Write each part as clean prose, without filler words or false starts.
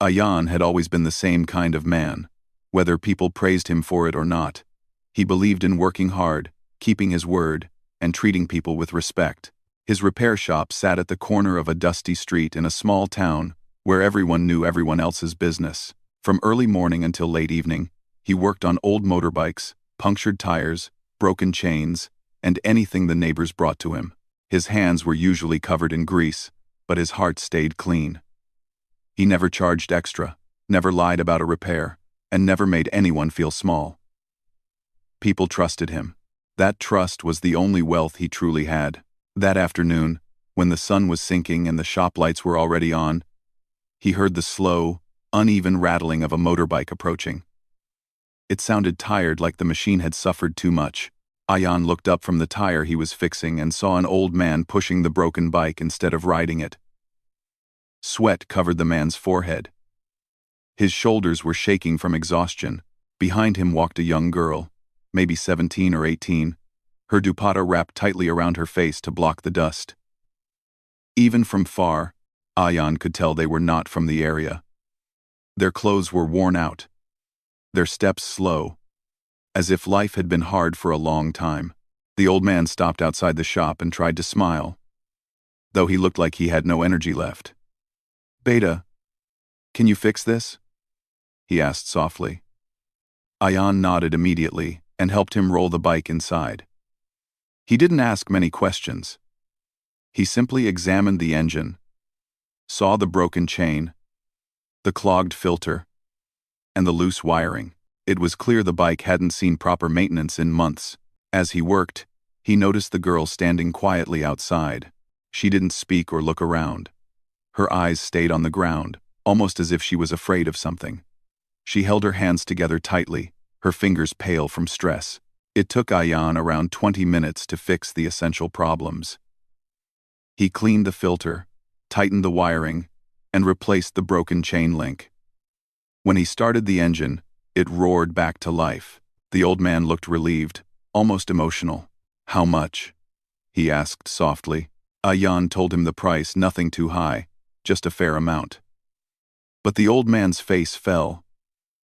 Ayan had always been the same kind of man, whether people praised him for it or not. He believed in working hard, keeping his word, and treating people with respect. His repair shop sat at the corner of a dusty street in a small town where everyone knew everyone else's business. From early morning until late evening, he worked on old motorbikes, punctured tires, broken chains, and anything the neighbors brought to him. His hands were usually covered in grease, but his heart stayed clean. He never charged extra, never lied about a repair, and never made anyone feel small. People trusted him. That trust was the only wealth he truly had. That afternoon, when the sun was sinking and the shop lights were already on, he heard the slow, uneven rattling of a motorbike approaching. It sounded tired, like the machine had suffered too much. Ayan looked up from the tire he was fixing and saw an old man pushing the broken bike instead of riding it. Sweat covered the man's forehead. His shoulders were shaking from exhaustion. Behind him walked a young girl, maybe 17 or 18, her dupatta wrapped tightly around her face to block the dust. Even from far, Ayan could tell they were not from the area. Their clothes were worn out, their steps slow, as if life had been hard for a long time. The old man stopped outside the shop and tried to smile, though he looked like he had no energy left. "Beta, can you fix this?" he asked softly. Ayan nodded immediately and helped him roll the bike inside. He didn't ask many questions. He simply examined the engine, saw the broken chain, the clogged filter, and the loose wiring. It was clear the bike hadn't seen proper maintenance in months. As he worked, he noticed the girl standing quietly outside. She didn't speak or look around. Her eyes stayed on the ground, almost as if she was afraid of something. She held her hands together tightly, her fingers pale from stress. It took Ayan around 20 minutes to fix the essential problems. He cleaned the filter, tightened the wiring, and replaced the broken chain link. When he started the engine, it roared back to life. The old man looked relieved, almost emotional. "How much?" he asked softly. Ayan told him the price, nothing too high, just a fair amount. But the old man's face fell.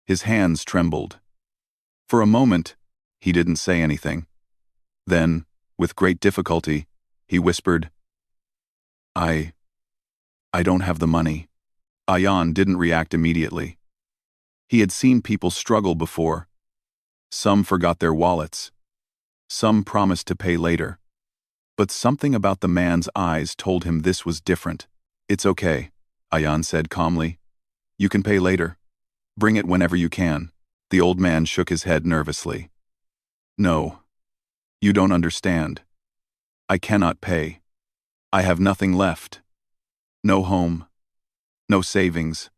His hands trembled. For a moment, he didn't say anything. Then, with great difficulty, he whispered, I don't have the money." Ayan didn't react immediately. He had seen people struggle before. Some forgot their wallets. Some promised to pay later. But something about the man's eyes told him this was different. "It's okay," Ayan said calmly. "You can pay later. Bring it whenever you can." The old man shook his head nervously. "No, you don't understand. I cannot pay. I have nothing left. No home. No savings.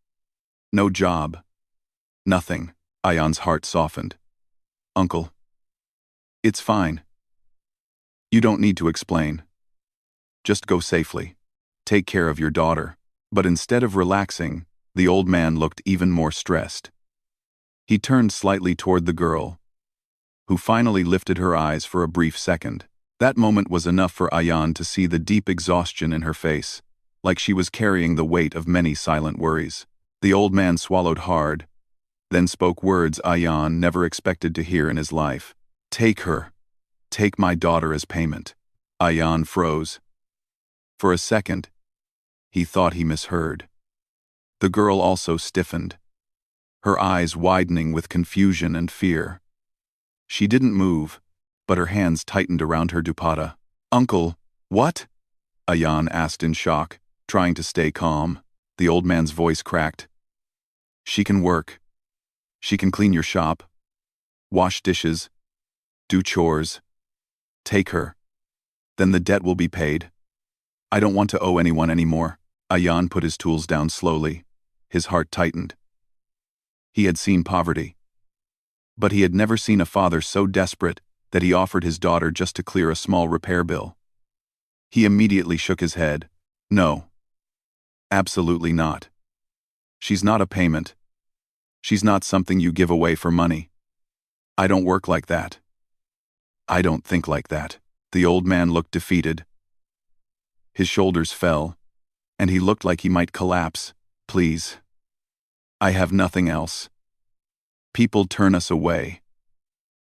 No job. Nothing." Ayan's heart softened. "Uncle, it's fine. You don't need to explain. Just go safely. Take care of your daughter." But instead of relaxing, the old man looked even more stressed. He turned slightly toward the girl, who finally lifted her eyes for a brief second. That moment was enough for Ayan to see the deep exhaustion in her face, like she was carrying the weight of many silent worries. The old man swallowed hard, then spoke words Ayan never expected to hear in his life. "Take her. Take my daughter as payment." Ayan froze. For a second, he thought he misheard. The girl also stiffened, her eyes widening with confusion and fear. She didn't move, but her hands tightened around her dupatta. "Uncle, what?" Ayan asked in shock, trying to stay calm. The old man's voice cracked. "She can work. She can clean your shop, wash dishes, do chores. Take her. Then the debt will be paid. I don't want to owe anyone anymore." Ayan put his tools down slowly. His heart tightened. He had seen poverty, but he had never seen a father so desperate that he offered his daughter just to clear a small repair bill. He immediately shook his head. "No. Absolutely not. She's not a payment. She's not something you give away for money. I don't work like that. I don't think like that." The old man looked defeated. His shoulders fell, and he looked like he might collapse. "Please. I have nothing else. People turn us away.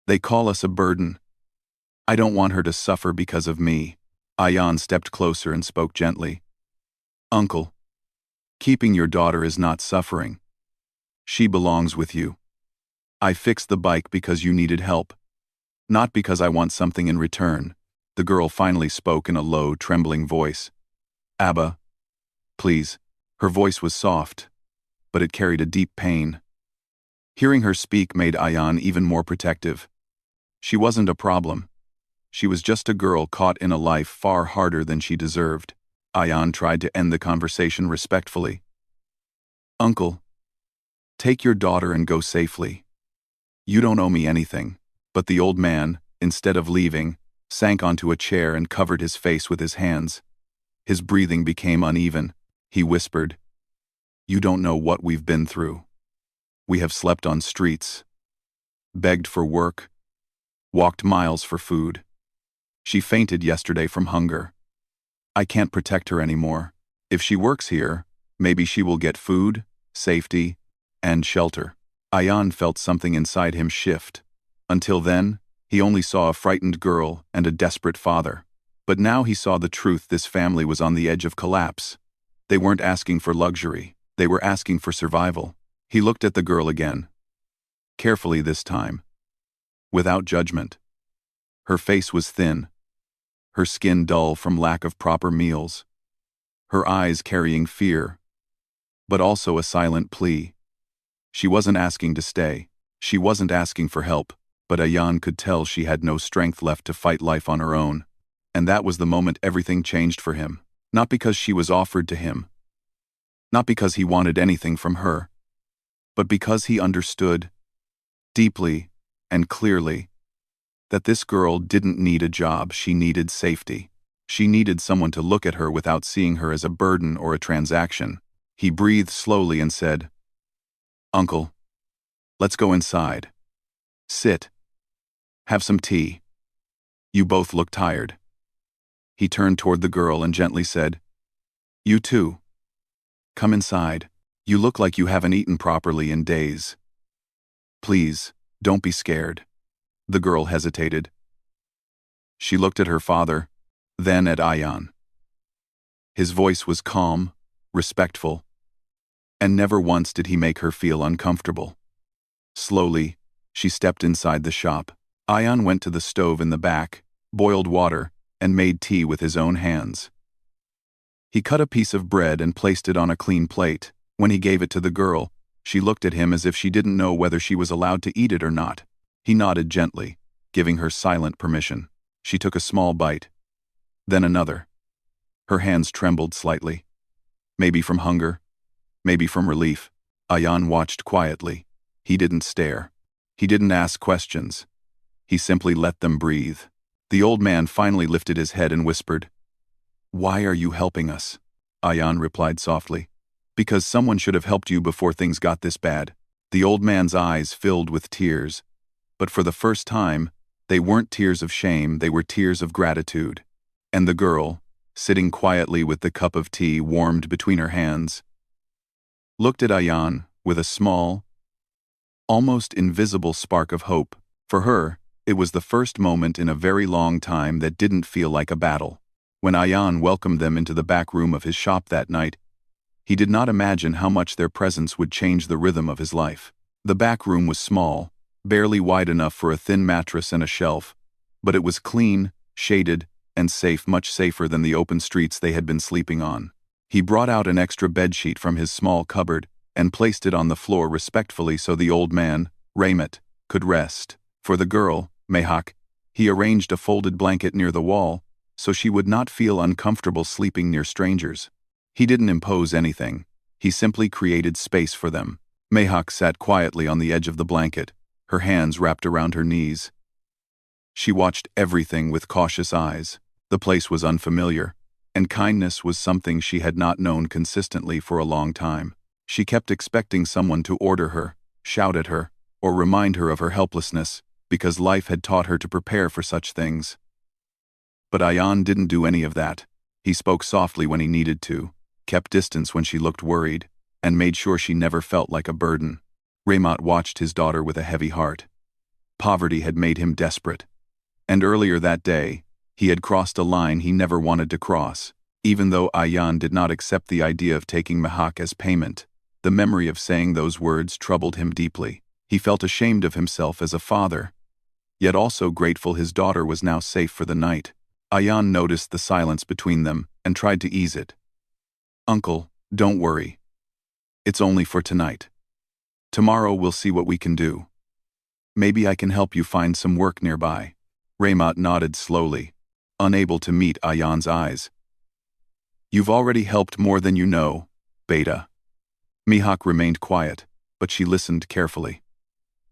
They call us a burden. I don't want her to suffer because of me. Ayan stepped closer and spoke gently. Uncle, keeping your daughter is not suffering. She belongs with you. I fixed the bike because you needed help, not because I want something in return. The girl finally spoke in a low, trembling voice. Abba, please. Her voice was soft, but it carried a deep pain. Hearing her speak made Ayan even more protective. She wasn't a problem. She was just a girl caught in a life far harder than she deserved. Ayan tried to end the conversation respectfully. Uncle, take your daughter and go safely. You don't owe me anything. But the old man, instead of leaving, sank onto a chair and covered his face with his hands. His breathing became uneven. He whispered, You don't know what we've been through. We have slept on streets, begged for work, walked miles for food. She fainted yesterday from hunger. I can't protect her anymore. If she works here, maybe she will get food, safety, and shelter. Ayan felt something inside him shift. Until then, he only saw a frightened girl and a desperate father. But now he saw the truth: this family was on the edge of collapse. They weren't asking for luxury, they were asking for survival. He looked at the girl again. Carefully this time. Without judgment. Her face was thin. Her skin dull from lack of proper meals. Her eyes carrying fear. But also a silent plea. She wasn't asking to stay. She wasn't asking for help. But Ayan could tell she had no strength left to fight life on her own. And that was the moment everything changed for him. Not because she was offered to him. Not because he wanted anything from her. But because he understood, deeply and clearly, that this girl didn't need a job, she needed safety. She needed someone to look at her without seeing her as a burden or a transaction. He breathed slowly and said, Uncle, let's go inside. Sit. Have some tea. You both look tired. He turned toward the girl and gently said, You too. Come inside. You look like you haven't eaten properly in days. Please, don't be scared. The girl hesitated. She looked at her father, then at Ayan. His voice was calm, respectful, and never once did he make her feel uncomfortable. Slowly, she stepped inside the shop. Ayan went to the stove in the back, boiled water, and made tea with his own hands. He cut a piece of bread and placed it on a clean plate. When he gave it to the girl, she looked at him as if she didn't know whether she was allowed to eat it or not. He nodded gently, giving her silent permission. She took a small bite. Then another. Her hands trembled slightly. Maybe from hunger, maybe from relief. Ayan watched quietly. He didn't stare. He didn't ask questions. He simply let them breathe. The old man finally lifted his head and whispered, Why are you helping us? Ayan replied softly. Because someone should have helped you before things got this bad. The old man's eyes filled with tears. But for the first time, they weren't tears of shame, they were tears of gratitude. And the girl, sitting quietly with the cup of tea warmed between her hands, looked at Ayan with a small, almost invisible spark of hope. For her, it was the first moment in a very long time that didn't feel like a battle. When Ayan welcomed them into the back room of his shop that night, he did not imagine how much their presence would change the rhythm of his life. The back room was small, barely wide enough for a thin mattress and a shelf, but it was clean, shaded, and safe, much safer than the open streets they had been sleeping on. He brought out an extra bedsheet from his small cupboard and placed it on the floor respectfully so the old man, Raymond, could rest. For the girl, Mehak, he arranged a folded blanket near the wall so she would not feel uncomfortable sleeping near strangers. He didn't impose anything. He simply created space for them. Mehak sat quietly on the edge of the blanket, her hands wrapped around her knees. She watched everything with cautious eyes. The place was unfamiliar, and kindness was something she had not known consistently for a long time. She kept expecting someone to order her, shout at her, or remind her of her helplessness, because life had taught her to prepare for such things. But Ayan didn't do any of that. He spoke softly when he needed to, kept distance when she looked worried, and made sure she never felt like a burden. Raymond watched his daughter with a heavy heart. Poverty had made him desperate. And earlier that day, he had crossed a line he never wanted to cross. Even though Ayan did not accept the idea of taking Mihak as payment, the memory of saying those words troubled him deeply. He felt ashamed of himself as a father, yet also grateful his daughter was now safe for the night. Ayan noticed the silence between them and tried to ease it. "Uncle, don't worry. It's only for tonight. Tomorrow we'll see what we can do. Maybe I can help you find some work nearby." Raymond nodded slowly, unable to meet Ayan's eyes. "You've already helped more than you know, Beta." Mihak remained quiet, but she listened carefully.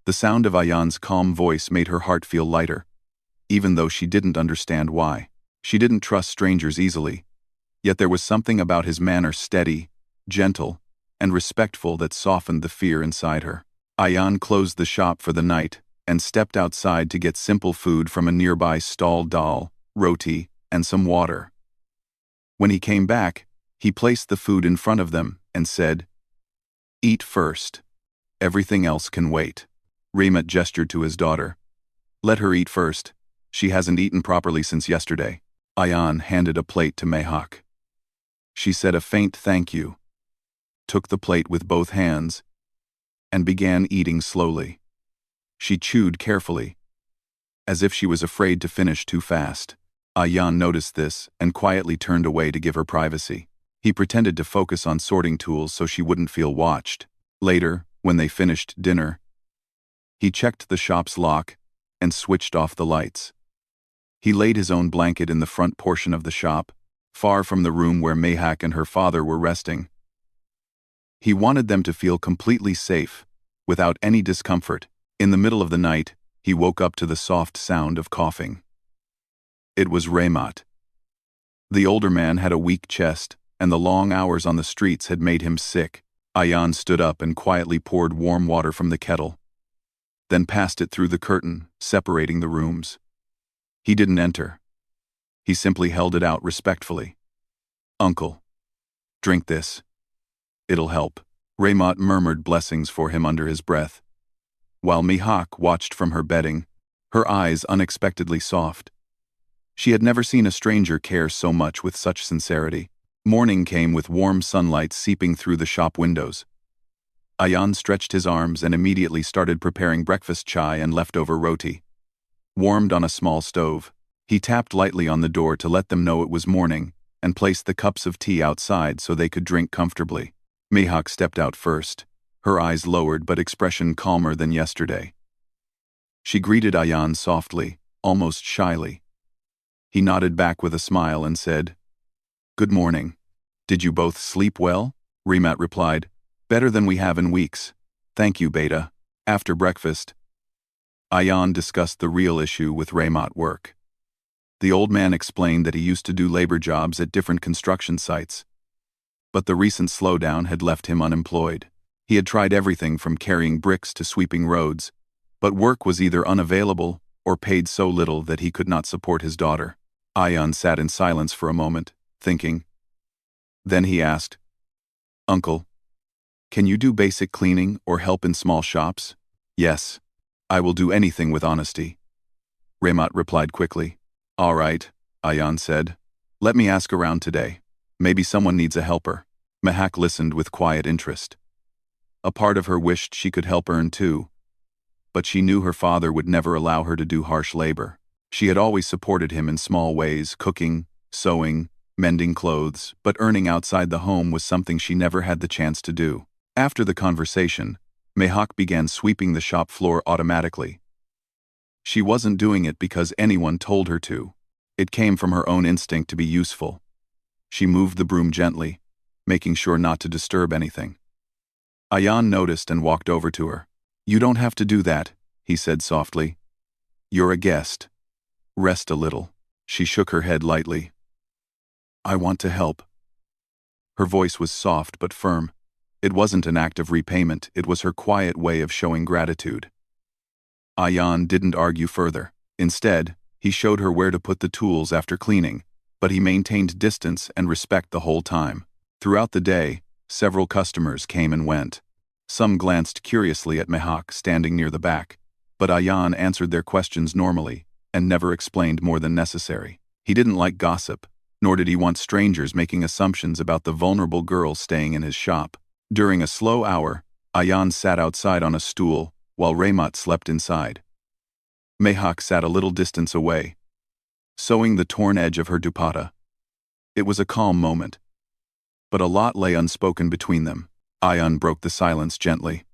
The sound of Ayan's calm voice made her heart feel lighter, even though she didn't understand why. She didn't trust strangers easily, yet there was something about his manner steady, gentle, and respectful that softened the fear inside her. Ayan closed the shop for the night and stepped outside to get simple food from a nearby stall: dal, roti, and some water. When he came back, he placed the food in front of them and said, "Eat first. Everything else can wait." Raymond gestured to his daughter. "Let her eat first. She hasn't eaten properly since yesterday." Ayan handed a plate to Mihak. She said a faint thank you, took the plate with both hands, and began eating slowly. She chewed carefully, as if she was afraid to finish too fast. Ayan noticed this and quietly turned away to give her privacy. He pretended to focus on sorting tools so she wouldn't feel watched. Later, when they finished dinner, he checked the shop's lock and switched off the lights. He laid his own blanket in the front portion of the shop, far from the room where Mihak and her father were resting. He wanted them to feel completely safe, without any discomfort. In the middle of the night, he woke up to the soft sound of coughing. It was Raymond. The older man had a weak chest, and the long hours on the streets had made him sick. Ayan stood up and quietly poured warm water from the kettle, then passed it through the curtain, separating the rooms. He didn't enter. He simply held it out respectfully. "Uncle, drink this. It'll help." Raymond murmured blessings for him under his breath, while Mihak watched from her bedding, her eyes unexpectedly soft. She had never seen a stranger care so much with such sincerity. Morning came with warm sunlight seeping through the shop windows. Ayan stretched his arms and immediately started preparing breakfast chai and leftover roti. Warmed on a small stove, he tapped lightly on the door to let them know it was morning and placed the cups of tea outside so they could drink comfortably. Mihak stepped out first, her eyes lowered but expression calmer than yesterday. She greeted Ayan softly, almost shyly. He nodded back with a smile and said, "Good morning. Did you both sleep well?" Raymond replied, "Better than we have in weeks. Thank you, Beta." After breakfast, Ayan discussed the real issue with Raymond work. The old man explained that he used to do labor jobs at different construction sites, but the recent slowdown had left him unemployed. He had tried everything from carrying bricks to sweeping roads, but work was either unavailable or paid so little that he could not support his daughter. Ayan sat in silence for a moment, thinking. Then he asked, "Uncle, can you do basic cleaning or help in small shops?" "Yes, I will do anything with honesty," Raymond replied quickly. "All right," Ayan said. "Let me ask around today. Maybe someone needs a helper." Mihak listened with quiet interest. A part of her wished she could help earn too, but she knew her father would never allow her to do harsh labor. She had always supported him in small ways, cooking, sewing, mending clothes, but earning outside the home was something she never had the chance to do. After the conversation, Mihak began sweeping the shop floor automatically. She wasn't doing it because anyone told her to. It came from her own instinct to be useful. She moved the broom gently, making sure not to disturb anything. Ayan noticed and walked over to her. "You don't have to do that," he said softly. "You're a guest. Rest a little." She shook her head lightly. "I want to help." Her voice was soft but firm. It wasn't an act of repayment, it was her quiet way of showing gratitude. Ayan didn't argue further. Instead, he showed her where to put the tools after cleaning, but he maintained distance and respect the whole time. Throughout the day, Several customers came and went. Some glanced curiously at Mehak standing near the back, but Ayan answered their questions normally and never explained more than necessary. He didn't like gossip, nor did he want strangers making assumptions about the vulnerable girl staying in his shop. During a slow hour, Ayan sat outside on a stool while Raymond slept inside. Mehak sat a little distance away, sewing the torn edge of her dupatta. It was a calm moment, but a lot lay unspoken between them. Ayan broke the silence gently.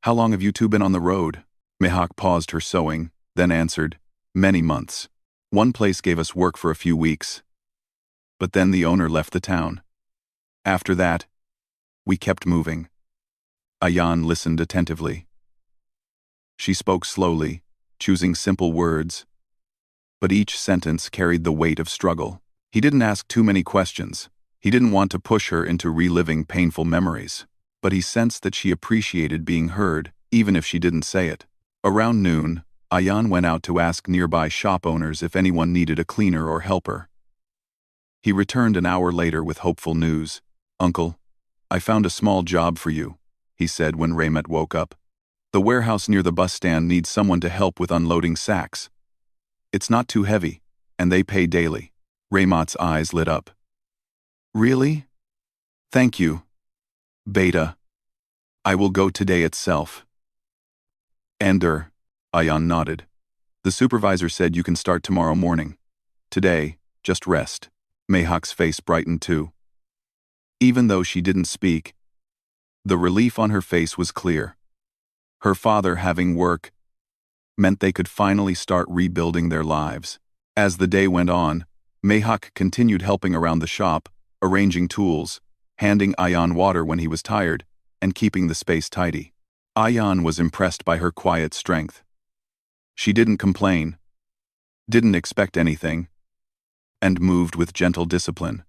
"How long have you two been on the road?" Mehak paused her sewing, then answered, "Many months. One place gave us work for a few weeks, but then the owner left the town. After that, we kept moving." Ayan listened attentively. She spoke slowly, choosing simple words, but each sentence carried the weight of struggle. He didn't ask too many questions. He didn't want to push her into reliving painful memories, but he sensed that she appreciated being heard, even if she didn't say it. Around noon, Ayan went out to ask nearby shop owners if anyone needed a cleaner or helper. He returned an hour later with hopeful news. "Uncle, I found a small job for you," he said when Raymond woke up. "The warehouse near the bus stand needs someone to help with unloading sacks. It's not too heavy, and they pay daily." Raymond's eyes lit up. "Really? Thank you, Beta. I will go today itself." Ayan nodded. "The supervisor said you can start tomorrow morning. Today, just rest." Mehak's face brightened too. Even though she didn't speak, the relief on her face was clear. Her father having work meant they could finally start rebuilding their lives. As the day went on, Mehak continued helping around the shop, arranging tools, handing Ayan water when he was tired, and keeping the space tidy. Ayan was impressed by her quiet strength. She didn't complain, didn't expect anything, and moved with gentle discipline.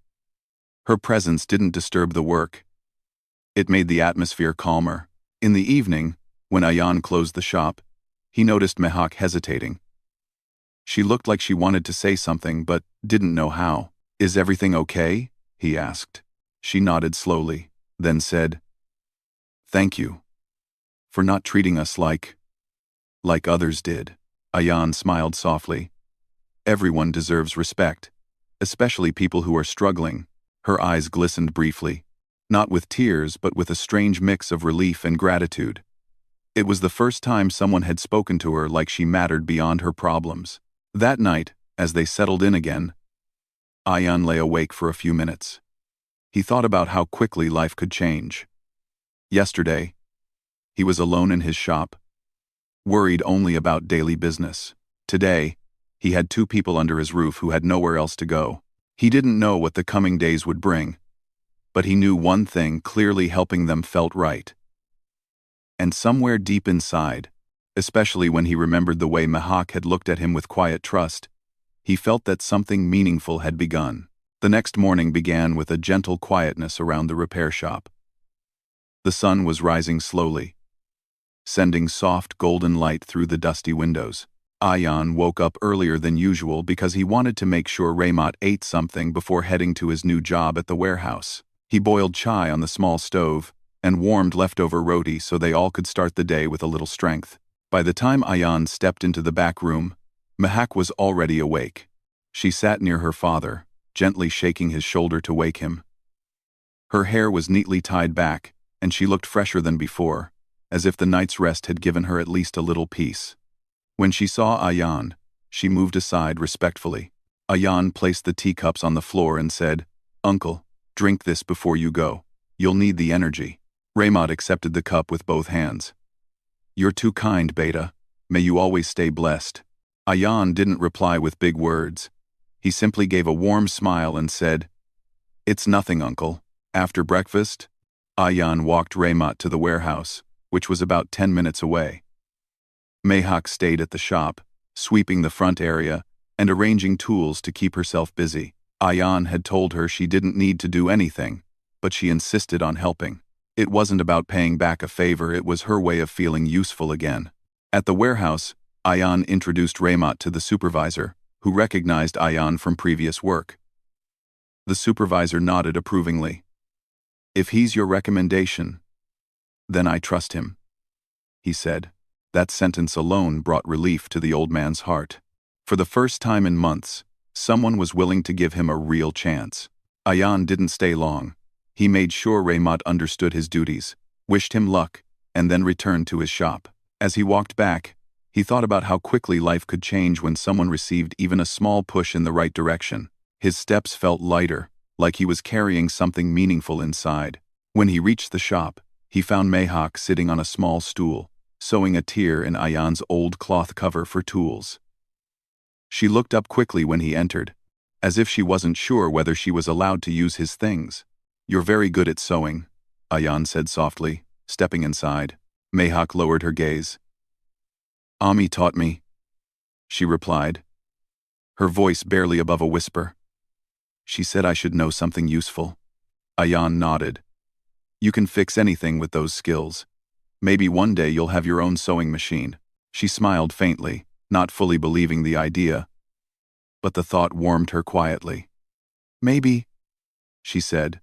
Her presence didn't disturb the work. It made the atmosphere calmer. In the evening, when Ayan closed the shop, he noticed Mehak hesitating. She looked like she wanted to say something but didn't know how. "Is everything okay?" he asked. She nodded slowly, then said, "Thank you for not treating us like others did." Ayan smiled softly. "Everyone deserves respect, especially people who are struggling." Her eyes glistened briefly, not with tears but with a strange mix of relief and gratitude. It was the first time someone had spoken to her like she mattered beyond her problems. That night, as they settled in again, Ayan lay awake for a few minutes. He thought about how quickly life could change. Yesterday, he was alone in his shop, worried only about daily business. Today, he had two people under his roof who had nowhere else to go. He didn't know what the coming days would bring, but he knew one thing clearly: helping them felt right. And somewhere deep inside, especially when he remembered the way Mehak had looked at him with quiet trust, he felt that something meaningful had begun. The next morning began with a gentle quietness around the repair shop. The sun was rising slowly, sending soft golden light through the dusty windows. Ayan woke up earlier than usual because he wanted to make sure Raymond ate something before heading to his new job at the warehouse. He boiled chai on the small stove and warmed leftover roti so they all could start the day with a little strength. By the time Ayan stepped into the back room, Mehak was already awake. She sat near her father, gently shaking his shoulder to wake him. Her hair was neatly tied back, and she looked fresher than before, as if the night's rest had given her at least a little peace. When she saw Ayan, she moved aside respectfully. Ayan placed the teacups on the floor and said, "Uncle, drink this before you go. You'll need the energy." Raymond accepted the cup with both hands. "You're too kind, Beta. May you always stay blessed." Ayan didn't reply with big words. He simply gave a warm smile and said, "It's nothing, Uncle." After breakfast, Ayan walked Raymond to the warehouse, which was about 10 minutes away. Mehak stayed at the shop, sweeping the front area and arranging tools to keep herself busy. Ayan had told her she didn't need to do anything, but she insisted on helping. It wasn't about paying back a favor, it was her way of feeling useful again. At the warehouse, Ayan introduced Raymond to the supervisor, who recognized Ayan from previous work. The supervisor nodded approvingly. If he's your recommendation, then I trust him, he said. That sentence alone brought relief to the old man's heart. For the first time in months, someone was willing to give him a real chance. Ayan didn't stay long. He made sure Raymond understood his duties, wished him luck, and then returned to his shop. As he walked back, he thought about how quickly life could change when someone received even a small push in the right direction. His steps felt lighter, like he was carrying something meaningful inside. When he reached the shop, he found Mehak sitting on a small stool, sewing a tear in Ayan's old cloth cover for tools. She looked up quickly when he entered, as if she wasn't sure whether she was allowed to use his things. You're very good at sewing, Ayan said softly, stepping inside. Mehak lowered her gaze. Ami taught me, she replied, her voice barely above a whisper. She said I should know something useful. Ayan nodded. You can fix anything with those skills. Maybe one day you'll have your own sewing machine. She smiled faintly, not fully believing the idea. But the thought warmed her quietly. Maybe, she said,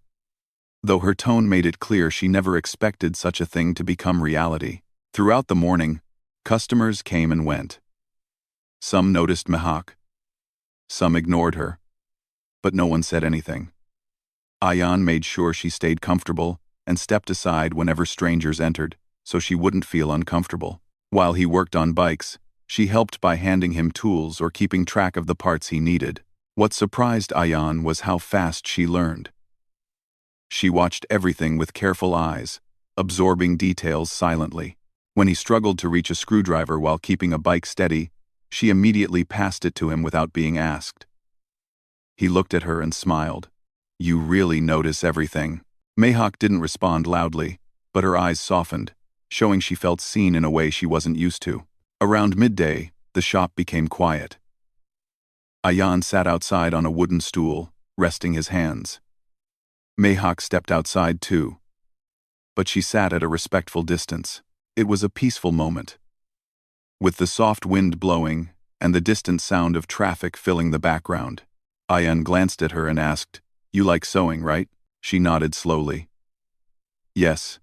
though her tone made it clear she never expected such a thing to become reality. Throughout the morning, customers came and went. Some noticed Mehak. Some ignored her. But no one said anything. Ayan made sure she stayed comfortable and stepped aside whenever strangers entered, so she wouldn't feel uncomfortable. While he worked on bikes, she helped by handing him tools or keeping track of the parts he needed. What surprised Ayan was how fast she learned. She watched everything with careful eyes, absorbing details silently. When he struggled to reach a screwdriver while keeping a bike steady, she immediately passed it to him without being asked. He looked at her and smiled. You really notice everything. Mehak didn't respond loudly, but her eyes softened, showing she felt seen in a way she wasn't used to. Around midday, the shop became quiet. Ayan sat outside on a wooden stool, resting his hands. Mehak stepped outside too, but she sat at a respectful distance. It was a peaceful moment. With the soft wind blowing and the distant sound of traffic filling the background, Ayan glanced at her and asked, You like sewing, right? She nodded slowly. Yes.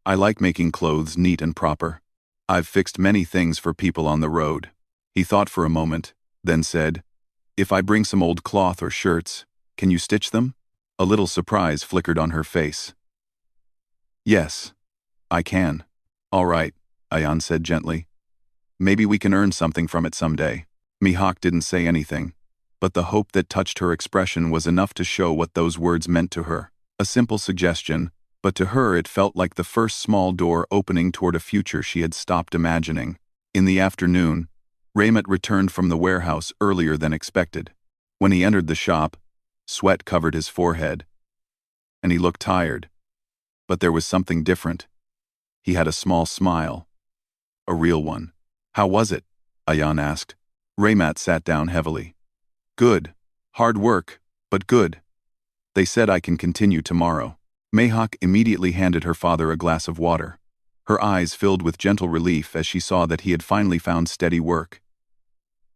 I like making clothes neat and proper. I've fixed many things for people on the road. He thought for a moment, then said, If I bring some old cloth or shirts, can you stitch them? A little surprise flickered on her face. Yes, I can. All right, Ayan said gently. Maybe we can earn something from it someday. Mehak didn't say anything, but the hope that touched her expression was enough to show what those words meant to her. A simple suggestion, but to her it felt like the first small door opening toward a future she had stopped imagining. In the afternoon, Raymond returned from the warehouse earlier than expected. When he entered the shop, sweat covered his forehead, and he looked tired. But there was something different. He had a small smile. A real one. How was it? Ayan asked. Raymond sat down heavily. Good. Hard work, but good. They said I can continue tomorrow. Mehak immediately handed her father a glass of water. Her eyes filled with gentle relief as she saw that he had finally found steady work.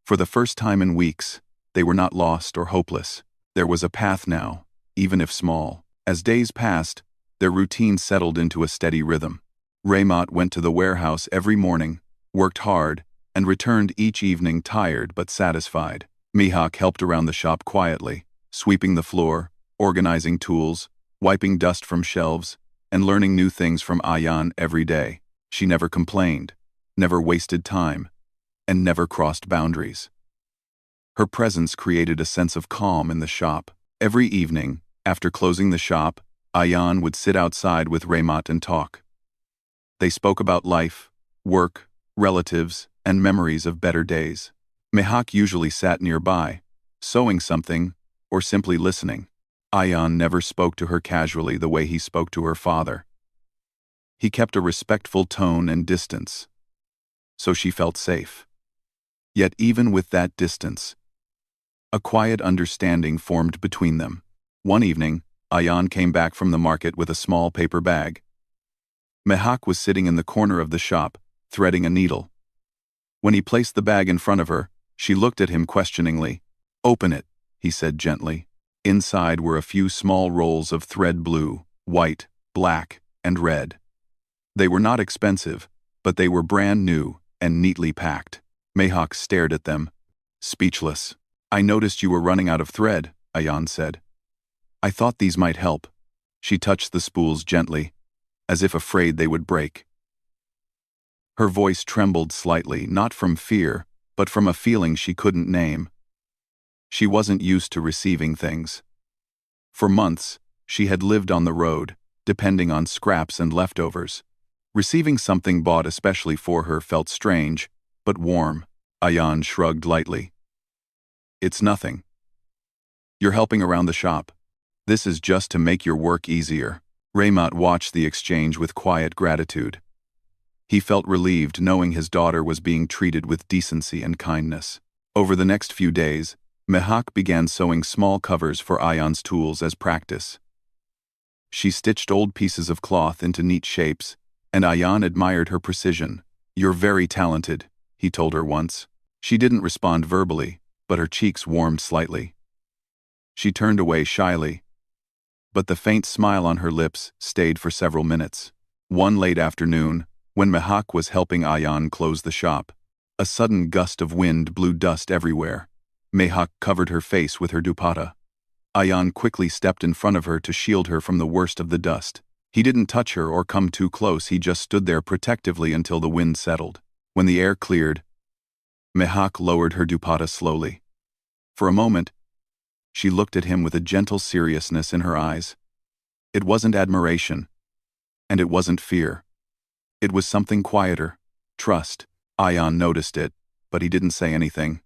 For the first time in weeks, they were not lost or hopeless. There was a path now, even if small. As days passed, their routine settled into a steady rhythm. Raymond went to the warehouse every morning, worked hard, and returned each evening tired but satisfied. Mehak helped around the shop quietly, sweeping the floor, organizing tools, wiping dust from shelves, and learning new things from Ayan every day. She never complained, never wasted time, and never crossed boundaries. Her presence created a sense of calm in the shop. Every evening, after closing the shop, Ayan would sit outside with Raymond and talk. They spoke about life, work, relatives, and memories of better days. Mehak usually sat nearby, sewing something, or simply listening. Ayan never spoke to her casually the way he spoke to her father. He kept a respectful tone and distance, so she felt safe. Yet even with that distance, a quiet understanding formed between them. One evening, Ayan came back from the market with a small paper bag. Mehak was sitting in the corner of the shop, threading a needle. When he placed the bag in front of her, she looked at him questioningly. Open it, he said gently. Inside were a few small rolls of thread blue, white, black, and red. They were not expensive, but they were brand new and neatly packed. Mihawk stared at them, speechless. "I noticed you were running out of thread," Ayan said. "I thought these might help." She touched the spools gently, as if afraid they would break. Her voice trembled slightly, not from fear, but from a feeling she couldn't name. She wasn't used to receiving things. For months, she had lived on the road, depending on scraps and leftovers. Receiving something bought especially for her felt strange, but warm. Ayan shrugged lightly. "It's nothing. You're helping around the shop. This is just to make your work easier." Raymond watched the exchange with quiet gratitude. He felt relieved knowing his daughter was being treated with decency and kindness. Over the next few days, Mihawk began sewing small covers for Ayan's tools as practice. She stitched old pieces of cloth into neat shapes, and Ayan admired her precision. "You're very talented," he told her once. She didn't respond verbally, but her cheeks warmed slightly. She turned away shyly, but the faint smile on her lips stayed for several minutes. One late afternoon, when Mihawk was helping Ayan close the shop, a sudden gust of wind blew dust everywhere. Mihawk covered her face with her dupatta. Ayan quickly stepped in front of her to shield her from the worst of the dust. He didn't touch her or come too close, he just stood there protectively until the wind settled. When the air cleared, Mihawk lowered her dupatta slowly. For a moment, she looked at him with a gentle seriousness in her eyes. It wasn't admiration, and it wasn't fear. It was something quieter, trust. Ayan noticed it, but he didn't say anything.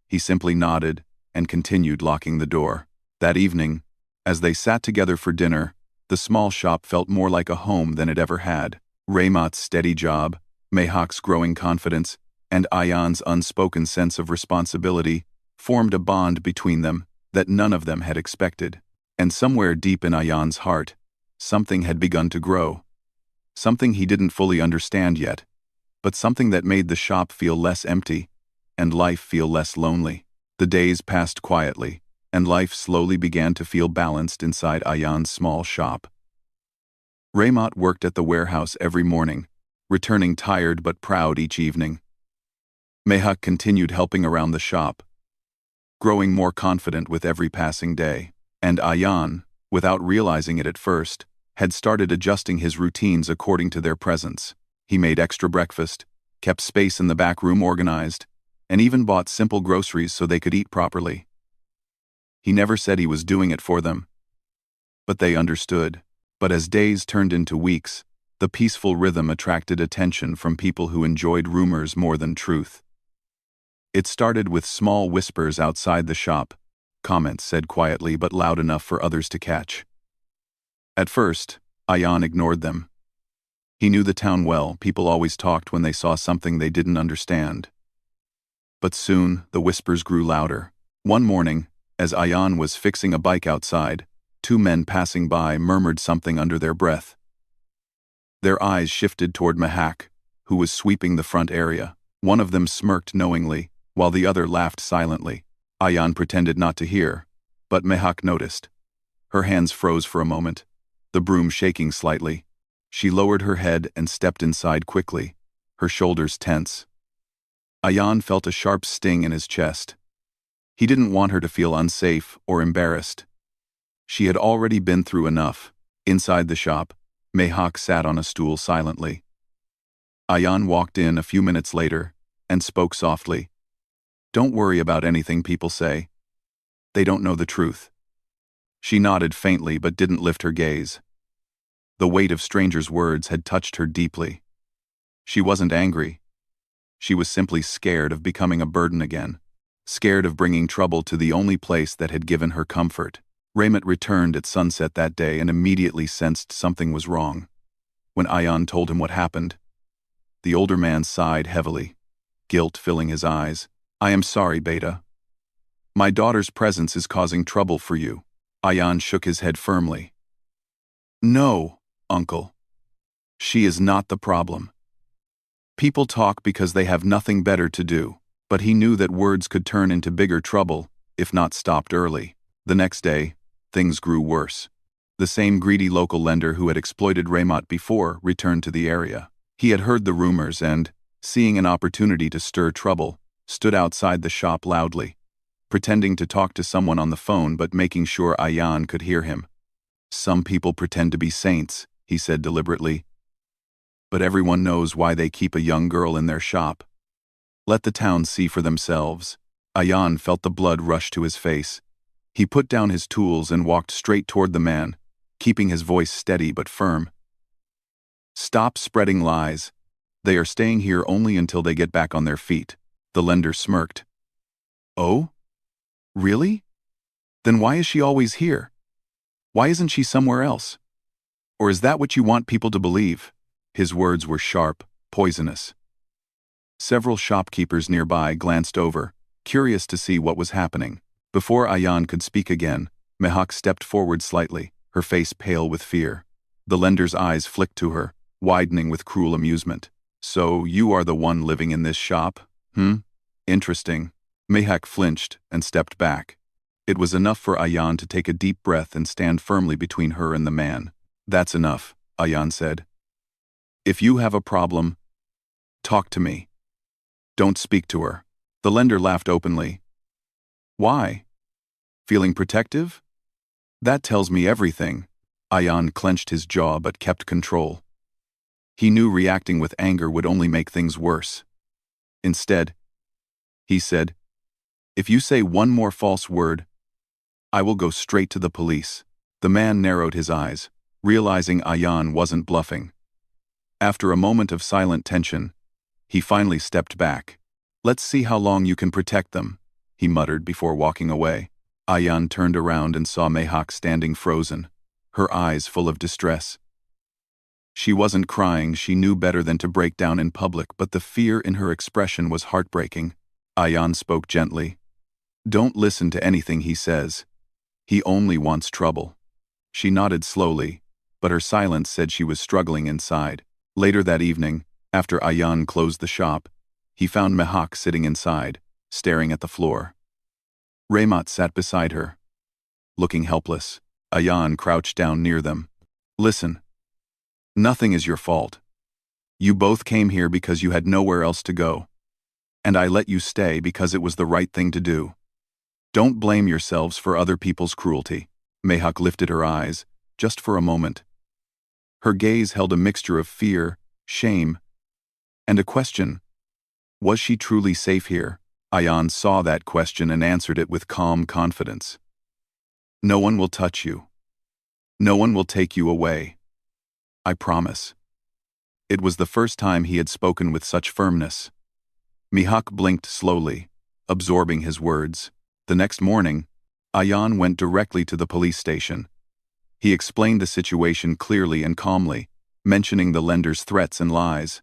He simply nodded and continued locking the door. That evening, as they sat together for dinner, the small shop felt more like a home than it ever had. Raymond's steady job, Mihawk's growing confidence, and Ayan's unspoken sense of responsibility formed a bond between them that none of them had expected. And somewhere deep in Ayan's heart, something had begun to grow. Something he didn't fully understand yet, but something that made the shop feel less empty and life feel less lonely. The days passed quietly, and life slowly began to feel balanced inside Ayan's small shop. Raymond worked at the warehouse every morning, returning tired but proud each evening. Mihawk continued helping around the shop, growing more confident with every passing day. And Ayan, without realizing it at first, had started adjusting his routines according to their presence. He made extra breakfast, kept space in the back room organized, and even bought simple groceries so they could eat properly. He never said he was doing it for them, but they understood. But as days turned into weeks, the peaceful rhythm attracted attention from people who enjoyed rumors more than truth. It started with small whispers outside the shop, comments said quietly but loud enough for others to catch. At first, Ayan ignored them. He knew the town well, people always talked when they saw something they didn't understand. But soon, the whispers grew louder. One morning, as Ayan was fixing a bike outside, two men passing by murmured something under their breath. Their eyes shifted toward Mihawk, who was sweeping the front area. One of them smirked knowingly, while the other laughed silently. Ayan pretended not to hear, but Mihawk noticed. Her hands froze for a moment, the broom shaking slightly. She lowered her head and stepped inside quickly, her shoulders tense. Ayan felt a sharp sting in his chest. He didn't want her to feel unsafe or embarrassed. She had already been through enough. Inside the shop, Mihawk sat on a stool silently. Ayan walked in a few minutes later and spoke softly. "Don't worry about anything people say. They don't know the truth." She nodded faintly but didn't lift her gaze. The weight of strangers' words had touched her deeply. She wasn't angry. She was simply scared of becoming a burden again, scared of bringing trouble to the only place that had given her comfort. Raymond returned at sunset that day and immediately sensed something was wrong. When Ayan told him what happened, the older man sighed heavily, guilt filling his eyes. "I am sorry, Beta. My daughter's presence is causing trouble for you." Ayan shook his head firmly. "No, Uncle. She is not the problem. People talk because they have nothing better to do." But he knew that words could turn into bigger trouble if not stopped early. The next day, things grew worse. The same greedy local lender who had exploited Raymot before returned to the area. He had heard the rumors and, seeing an opportunity to stir trouble, stood outside the shop loudly, pretending to talk to someone on the phone but making sure Ayan could hear him. "Some people pretend to be saints," he said deliberately. "But everyone knows why they keep a young girl in their shop. Let the town see for themselves." Ayan felt the blood rush to his face. He put down his tools and walked straight toward the man, keeping his voice steady but firm. "Stop spreading lies. They are staying here only until they get back on their feet." The lender smirked. "Oh? Really? Then why is she always here? Why isn't she somewhere else? Or is that what you want people to believe?" His words were sharp, poisonous. Several shopkeepers nearby glanced over, curious to see what was happening. Before Ayan could speak again, Mehak stepped forward slightly, her face pale with fear. The lender's eyes flicked to her, widening with cruel amusement. "So you are the one living in this shop? Interesting." Mehak flinched and stepped back. It was enough for Ayan to take a deep breath and stand firmly between her and the man. "That's enough," Ayan said. "If you have a problem, talk to me. Don't speak to her." The lender laughed openly. "Why? Feeling protective? That tells me everything." Ayan clenched his jaw but kept control. He knew reacting with anger would only make things worse. Instead, he said, "If you say one more false word, I will go straight to the police." The man narrowed his eyes, realizing Ayan wasn't bluffing. After a moment of silent tension, he finally stepped back. "Let's see how long you can protect them," he muttered before walking away. Ayan turned around and saw Mehak standing frozen, her eyes full of distress. She wasn't crying, she knew better than to break down in public, but the fear in her expression was heartbreaking. Ayan spoke gently. "Don't listen to anything he says. He only wants trouble." She nodded slowly, but her silence said she was struggling inside. Later that evening, after Ayan closed the shop, he found Mehak sitting inside, staring at the floor. Raymot sat beside her, looking helpless. Ayan crouched down near them. "Listen. Nothing is your fault. You both came here because you had nowhere else to go. And I let you stay because it was the right thing to do. Don't blame yourselves for other people's cruelty." Mehak lifted her eyes, just for a moment. Her gaze held a mixture of fear, shame, and a question. Was she truly safe here? Ayan saw that question and answered it with calm confidence. "No one will touch you. No one will take you away. I promise." It was the first time he had spoken with such firmness. Mehak blinked slowly, absorbing his words. The next morning, Ayan went directly to the police station. He explained the situation clearly and calmly, mentioning the lender's threats and lies.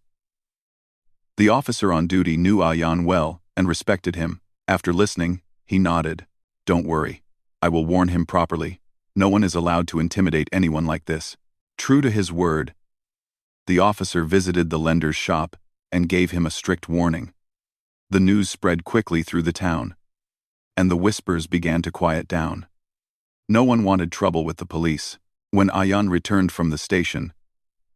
The officer on duty knew Ayan well and respected him. After listening, he nodded. "Don't worry. I will warn him properly. No one is allowed to intimidate anyone like this." True to his word, the officer visited the lender's shop and gave him a strict warning. The news spread quickly through the town, and the whispers began to quiet down. No one wanted trouble with the police. When Ayan returned from the station,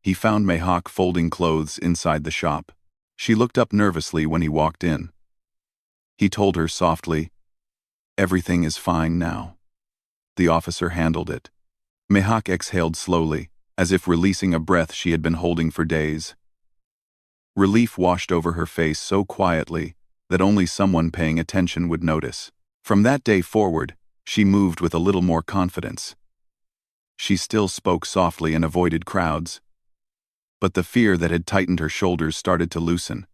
he found Mehak folding clothes inside the shop. She looked up nervously when he walked in. He told her softly, "Everything is fine now." The officer handled it. Mehak exhaled slowly, as if releasing a breath she had been holding for days. Relief washed over her face so quietly that only someone paying attention would notice. From that day forward, she moved with a little more confidence. She still spoke softly and avoided crowds, but the fear that had tightened her shoulders started to loosen.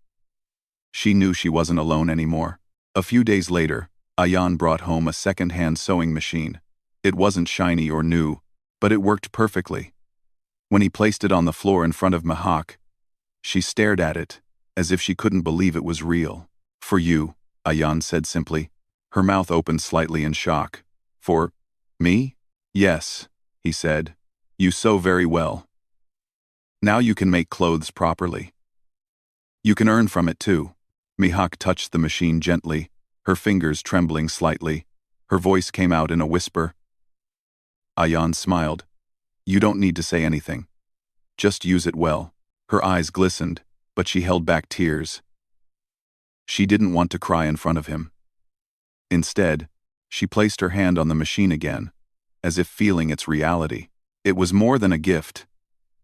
She knew she wasn't alone anymore. A few days later, Ayan brought home a second-hand sewing machine. It wasn't shiny or new, but it worked perfectly. When he placed it on the floor in front of Mehak, she stared at it, as if she couldn't believe it was real. "For you," Ayan said simply. Her mouth opened slightly in shock. "For me?" "Yes," he said. "You sew very well. Now you can make clothes properly. You can earn from it too." Mehak touched the machine gently, her fingers trembling slightly. Her voice came out in a whisper. Ayan smiled. You don't need to say anything. Just use it well. Her eyes glistened, but she held back tears. She didn't want to cry in front of him. Instead, she placed her hand on the machine again, as if feeling its reality. It was more than a gift.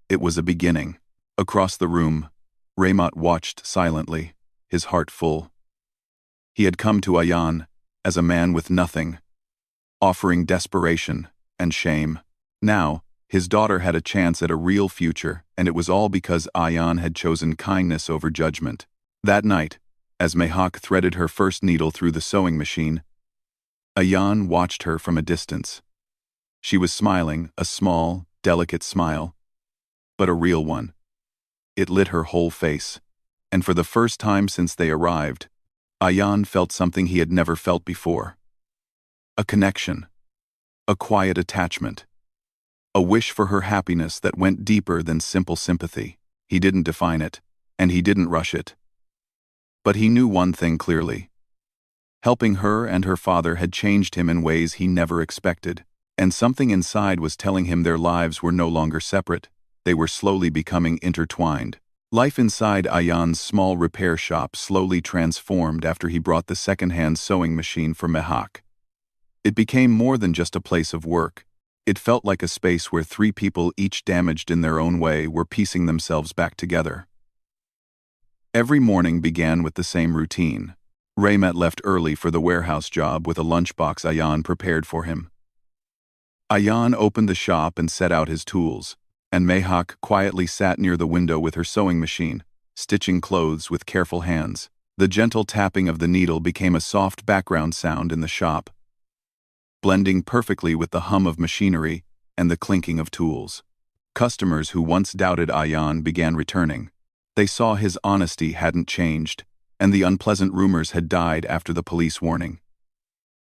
It was a beginning. Across the room, Raymond watched silently, his heart full. He had come to Ayan as a man with nothing, offering desperation and shame. Now, his daughter had a chance at a real future, and it was all because Ayan had chosen kindness over judgment. That night, as Mehak threaded her first needle through the sewing machine, Ayan watched her from a distance. She was smiling, a small, delicate smile, but a real one. It lit her whole face, and for the first time since they arrived, Ayan felt something he had never felt before. A connection. A quiet attachment. A wish for her happiness that went deeper than simple sympathy. He didn't define it, and he didn't rush it. But he knew one thing clearly. Helping her and her father had changed him in ways he never expected, and something inside was telling him their lives were no longer separate. They were slowly becoming intertwined. Life inside Ayan's small repair shop slowly transformed after he brought the second-hand sewing machine for Mehak. It became more than just a place of work. It felt like a space where three people, each damaged in their own way, were piecing themselves back together. Every morning began with the same routine. Raymond left early for the warehouse job with a lunchbox Ayan prepared for him. Ayan opened the shop and set out his tools, and Mehak quietly sat near the window with her sewing machine, stitching clothes with careful hands. The gentle tapping of the needle became a soft background sound in the shop, blending perfectly with the hum of machinery and the clinking of tools. Customers who once doubted Ayan began returning. They saw his honesty hadn't changed, and the unpleasant rumors had died after the police warning.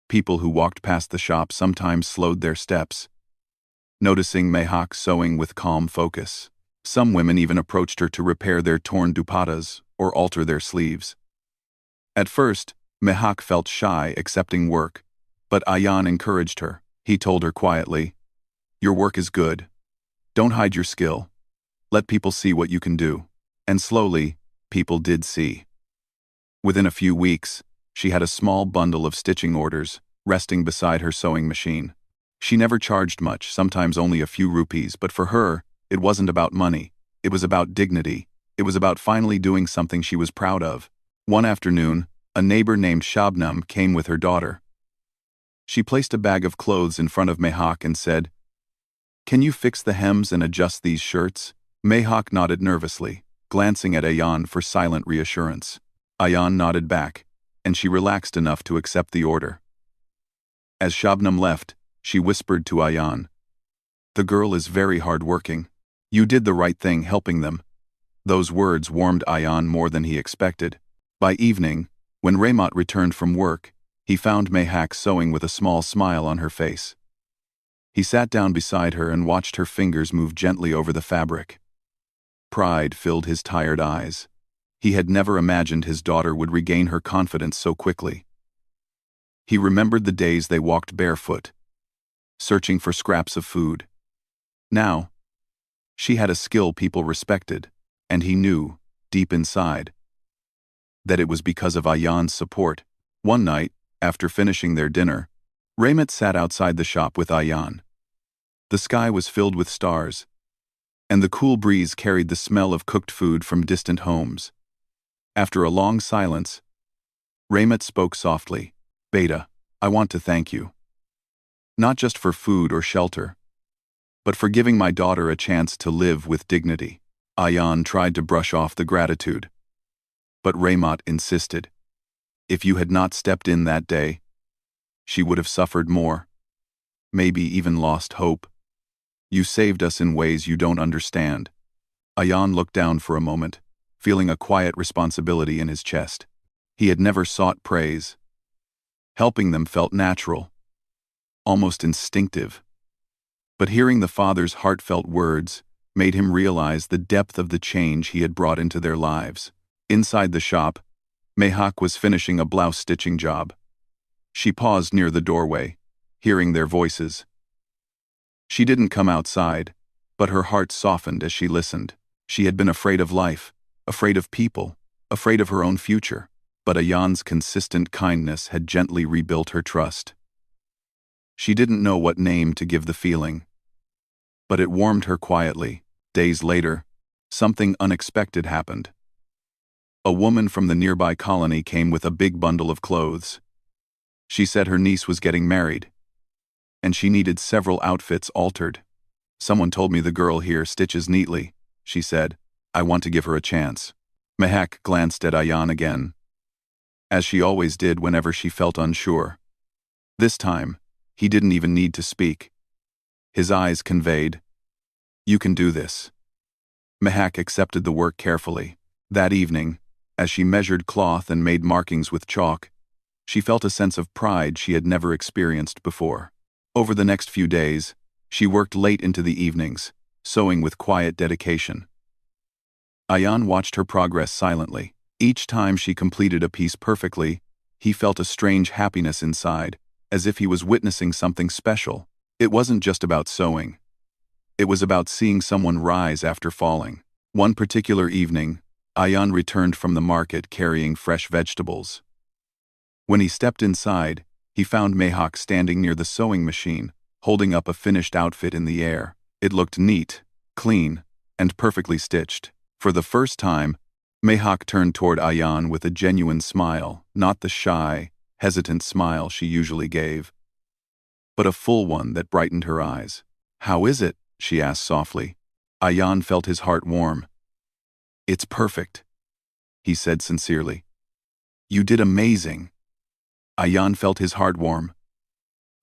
People who walked past the shop sometimes slowed their steps, noticing Mehak sewing with calm focus. Some women even approached her to repair their torn dupattas or alter their sleeves. At first, Mehak felt shy accepting work, but Ayan encouraged her. He told her quietly, "Your work is good. Don't hide your skill. Let people see what you can do." And slowly, people did see. Within a few weeks, she had a small bundle of stitching orders resting beside her sewing machine. She never charged much, sometimes only a few rupees, but for her, it wasn't about money. It was about dignity. It was about finally doing something she was proud of. One afternoon, a neighbor named Shabnam came with her daughter. She placed a bag of clothes in front of Mehak and said, "Can you fix the hems and adjust these shirts?" Mehak nodded nervously, glancing at Ayan for silent reassurance. Ayan nodded back, and she relaxed enough to accept the order. As Shabnam left, she whispered to Ayan, "The girl is very hard-working. You did the right thing helping them." Those words warmed Ayan more than he expected. By evening, when Raymond returned from work, he found Mehak sewing with a small smile on her face. He sat down beside her and watched her fingers move gently over the fabric. Pride filled his tired eyes. He had never imagined his daughter would regain her confidence so quickly. He remembered the days they walked barefoot, searching for scraps of food. Now, she had a skill people respected, and he knew, deep inside, that it was because of Ayan's support. One night, after finishing their dinner, Raymond sat outside the shop with Ayan. The sky was filled with stars, and the cool breeze carried the smell of cooked food from distant homes. After a long silence, Raymond spoke softly, "Beta, I want to thank you. Not just for food or shelter, but for giving my daughter a chance to live with dignity." Ayan tried to brush off the gratitude, but Raymond insisted. "If you had not stepped in that day, she would have suffered more, maybe even lost hope. You saved us in ways you don't understand." Ayan looked down for a moment, feeling a quiet responsibility in his chest. He had never sought praise. Helping them felt natural, almost instinctive. But hearing the father's heartfelt words made him realize the depth of the change he had brought into their lives. Inside the shop, Mehak was finishing a blouse stitching job. She paused near the doorway, hearing their voices. She didn't come outside, but her heart softened as she listened. She had been afraid of life, afraid of people, afraid of her own future, but Ayan's consistent kindness had gently rebuilt her trust. She didn't know what name to give the feeling, but it warmed her quietly. Days later, something unexpected happened. A woman from the nearby colony came with a big bundle of clothes. She said her niece was getting married, and she needed several outfits altered. "Someone told me the girl here stitches neatly," she said. "I want to give her a chance." Mehak glanced at Ayan again, as she always did whenever she felt unsure. This time, he didn't even need to speak. His eyes conveyed, "You can do this." Mehak accepted the work carefully. That evening, as she measured cloth and made markings with chalk, she felt a sense of pride she had never experienced before. Over the next few days, she worked late into the evenings, sewing with quiet dedication. Ayan watched her progress silently. Each time she completed a piece perfectly, he felt a strange happiness inside, as if he was witnessing something special. It wasn't just about sewing. It was about seeing someone rise after falling. One particular evening, Ayan returned from the market carrying fresh vegetables. When he stepped inside, he found Mehak standing near the sewing machine, holding up a finished outfit in the air. It looked neat, clean, and perfectly stitched. For the first time, Mehak turned toward Ayan with a genuine smile, not the shy, hesitant smile she usually gave, but a full one that brightened her eyes. "How is it?" she asked softly. Ayan felt his heart warm. "It's perfect," he said sincerely. "You did amazing." Ayan felt his heart warm.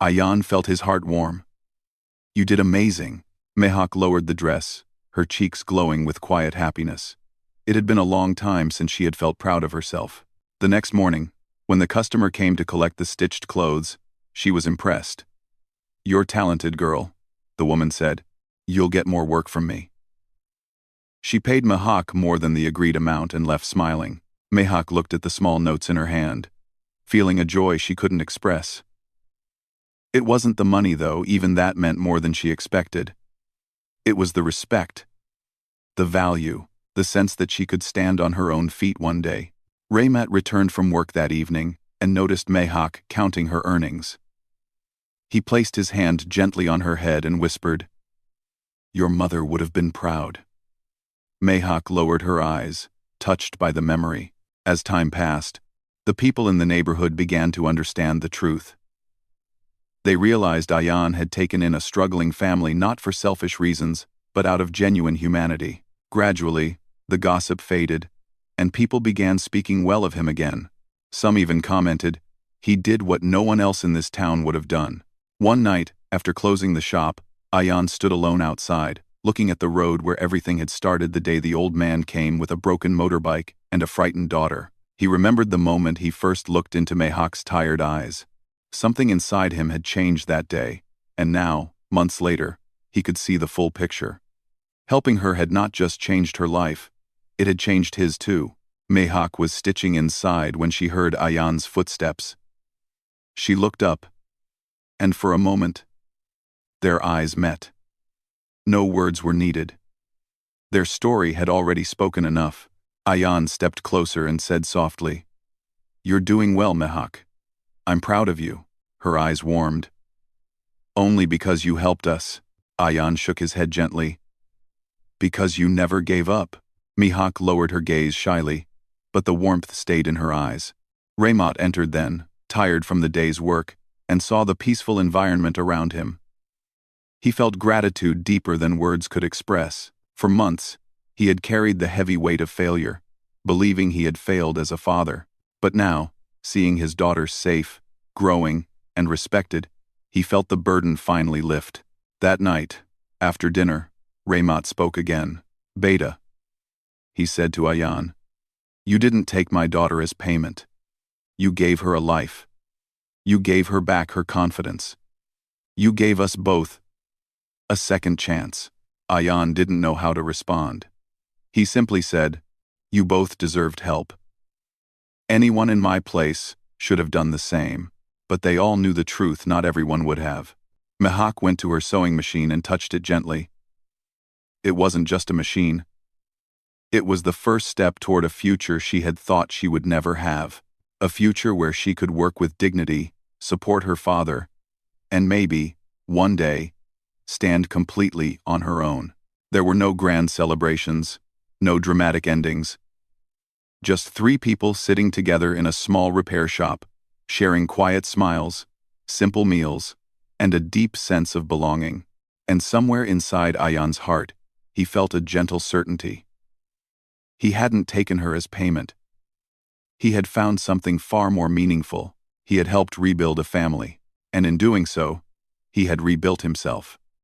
Ayan felt his heart warm. "You did amazing." Mehak lowered the dress, her cheeks glowing with quiet happiness. It had been a long time since she had felt proud of herself. The next morning, when the customer came to collect the stitched clothes, she was impressed. "You're talented, girl," the woman said. "You'll get more work from me." She paid Mehak more than the agreed amount and left smiling. Mehak looked at the small notes in her hand, feeling a joy she couldn't express. It wasn't the money, though. Even that meant more than she expected. It was the respect, the value, the sense that she could stand on her own feet one day. Raymat returned from work that evening and noticed Mehak counting her earnings. He placed his hand gently on her head and whispered, "Your mother would have been proud." Mehak lowered her eyes, touched by the memory. As time passed, the people in the neighborhood began to understand the truth. They realized Ayan had taken in a struggling family not for selfish reasons, but out of genuine humanity. Gradually, the gossip faded, and people began speaking well of him again. Some even commented, "He did what no one else in this town would have done." One night, after closing the shop, Ayan stood alone outside, looking at the road where everything had started the day the old man came with a broken motorbike and a frightened daughter. He remembered the moment he first looked into Mehak's tired eyes. Something inside him had changed that day, and now, months later, he could see the full picture. Helping her had not just changed her life, it had changed his too. Mehak was stitching inside when she heard Ayan's footsteps. She looked up, and for a moment, their eyes met. No words were needed. Their story had already spoken enough. Ayan stepped closer and said softly, "You're doing well, Mehak. I'm proud of you." Her eyes warmed. "Only because you helped us." Ayan shook his head gently. "Because you never gave up." Mehak lowered her gaze shyly, but the warmth stayed in her eyes. Raymot entered then, tired from the day's work, and saw the peaceful environment around him. He felt gratitude deeper than words could express. For months, he had carried the heavy weight of failure, believing he had failed as a father. But now, seeing his daughters safe, growing, and respected, he felt the burden finally lift. That night, after dinner, Raymot spoke again. "Beta," he said to Ayan, "you didn't take my daughter as payment. You gave her a life. You gave her back her confidence. You gave us both a second chance." Ayan didn't know how to respond. He simply said, "You both deserved help. Anyone in my place should have done the same." But they all knew the truth. Not everyone would have. Mihak went to her sewing machine and touched it gently. It wasn't just a machine. It was the first step toward a future she had thought she would never have. A future where she could work with dignity, support her father, and maybe, one day, stand completely on her own. There were no grand celebrations, no dramatic endings. Just three people sitting together in a small repair shop, sharing quiet smiles, simple meals, and a deep sense of belonging. And somewhere inside Ayan's heart, he felt a gentle certainty. He hadn't taken her as payment. He had found something far more meaningful. He had helped rebuild a family, and in doing so, he had rebuilt himself.